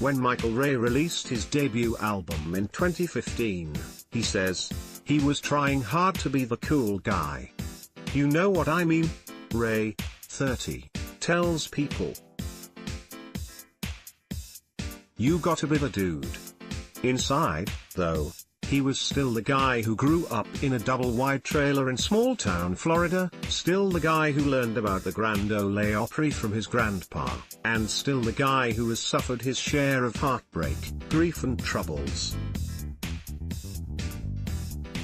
When Michael Ray released his debut album in 2015, he says, "He was trying hard to be the cool guy. You know what I mean?" Ray, 30, tells People. "You gotta be the dude." Inside, though, he was still the guy who grew up in a double-wide trailer in small-town Florida, still the guy who learned about the Grand Ole Opry from his grandpa, and still the guy who has suffered his share of heartbreak, grief and troubles.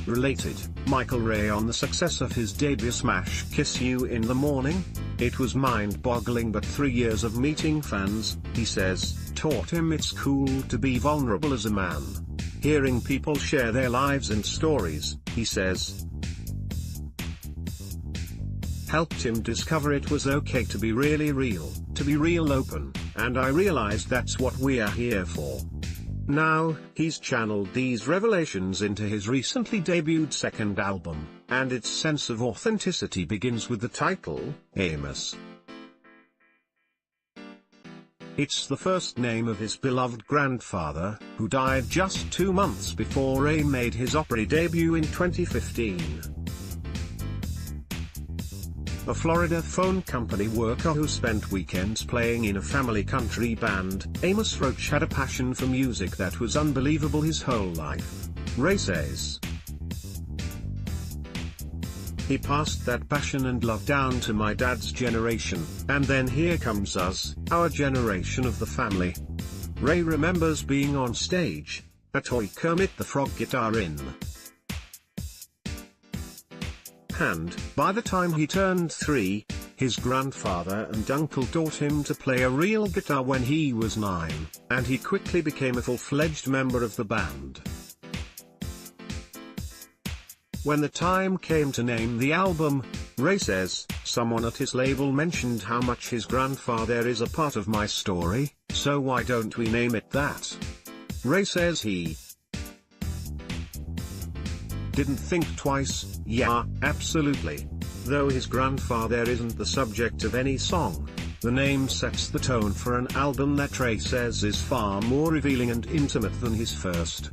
Related, Michael Ray on the success of his debut smash Kiss You in the Morning. "It was mind-boggling, but 3 years of meeting fans," he says, "taught him it's cool to be vulnerable as a man. Hearing people share their lives and stories," he says, "helped him discover it was okay to be really real, to be real open, and I realized that's what we are here for." Now, he's channeled these revelations into his recently debuted second album, and its sense of authenticity begins with the title, Amos. It's the first name of his beloved grandfather, who died just 2 months before Ray made his Opry debut in 2015. A Florida phone company worker who spent weekends playing in a family country band, Amos Roach had a passion for music that was unbelievable his whole life, Ray says. "He passed that passion and love down to my dad's generation, and then here comes us, our generation of the family." Ray remembers being on stage, a toy Kermit the Frog guitar in hand. By the time he turned 3, his grandfather and uncle taught him to play a real guitar when he was 9, and he quickly became a full-fledged member of the band. When the time came to name the album, Ray says, "Someone at his label mentioned how much his grandfather is a part of my story, so why don't we name it that?" Ray says he didn't think twice. "Yeah, absolutely. Though his grandfather isn't the subject of any song, the name sets the tone for an album that Ray says is far more revealing and intimate than his first."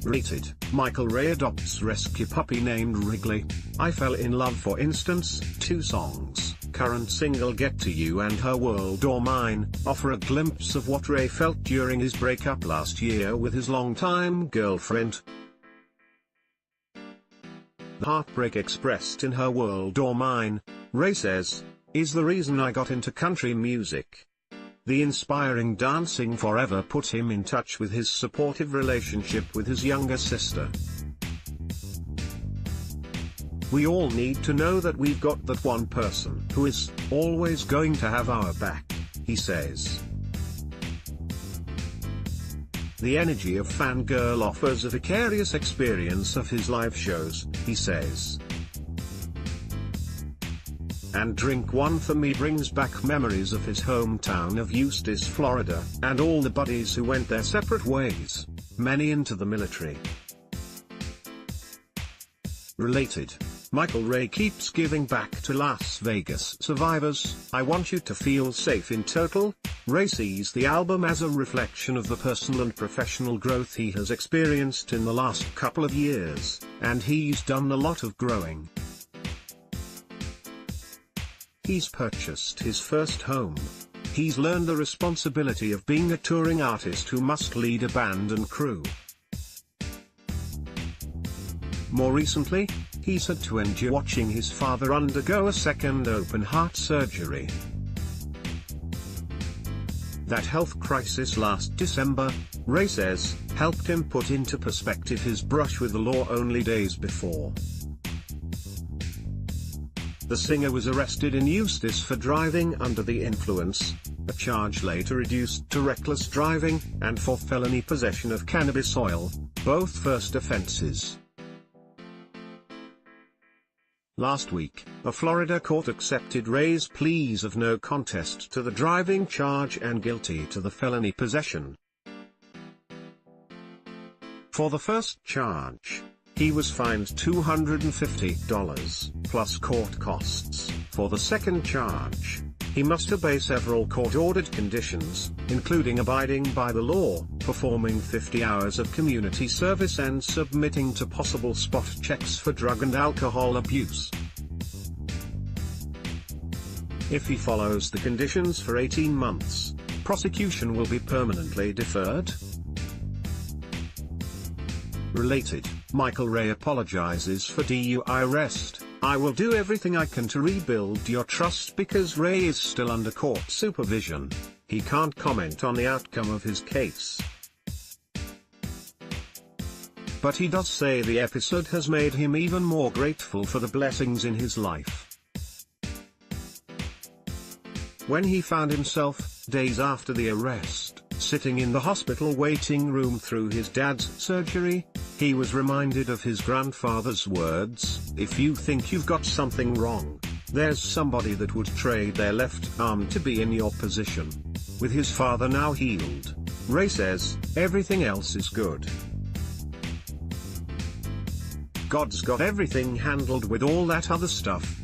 Rated, Michael Ray adopts rescue puppy named Wrigley. "I Fell in Love," for instance, 2 songs, current single Get to You and Her World or Mine, offer a glimpse of what Ray felt during his breakup last year with his longtime girlfriend. The heartbreak expressed in Her World or Mine, Ray says, is the reason I got into country music. The inspiring Dancing Forever put him in touch with his supportive relationship with his younger sister. "We all need to know that we've got that one person who is always going to have our back," he says. The energy of Fangirl offers a vicarious experience of his live shows, he says. And Drink One for Me brings back memories of his hometown of Eustis, Florida, and all the buddies who went their separate ways, many into the military. Related, Michael Ray keeps giving back to Las Vegas survivors. "I want you to feel safe in total." Ray sees the album as a reflection of the personal and professional growth he has experienced in the last couple of years, and he's done a lot of growing. He's purchased his first home. He's learned the responsibility of being a touring artist who must lead a band and crew. More recently, he's had to endure watching his father undergo a second open-heart surgery. That health crisis last December, Ray says, helped him put into perspective his brush with the law only days before. The singer was arrested in Eustis for driving under the influence, a charge later reduced to reckless driving, and for felony possession of cannabis oil, both first offenses. Last week, a Florida court accepted Ray's pleas of no contest to the driving charge and guilty to the felony possession. For the first charge, he was fined $250 plus court costs. For the second charge, He must obey several court-ordered conditions, including abiding by the law, performing 50 hours of community service and submitting to possible spot checks for drug and alcohol abuse. If he follows the conditions for 18 months, prosecution will be permanently deferred. Related, Michael Ray apologizes for DUI arrest. "I will do everything I can to rebuild your trust because Ray is still under court supervision. He can't comment on the outcome of his case." But he does say the episode has made him even more grateful for the blessings in his life. When he found himself, days after the arrest, sitting in the hospital waiting room through his dad's surgery, he was reminded of his grandfather's words, "If you think you've got something wrong, there's somebody that would trade their left arm to be in your position." With his father now healed, Ray says, "Everything else is good. God's got everything handled with all that other stuff.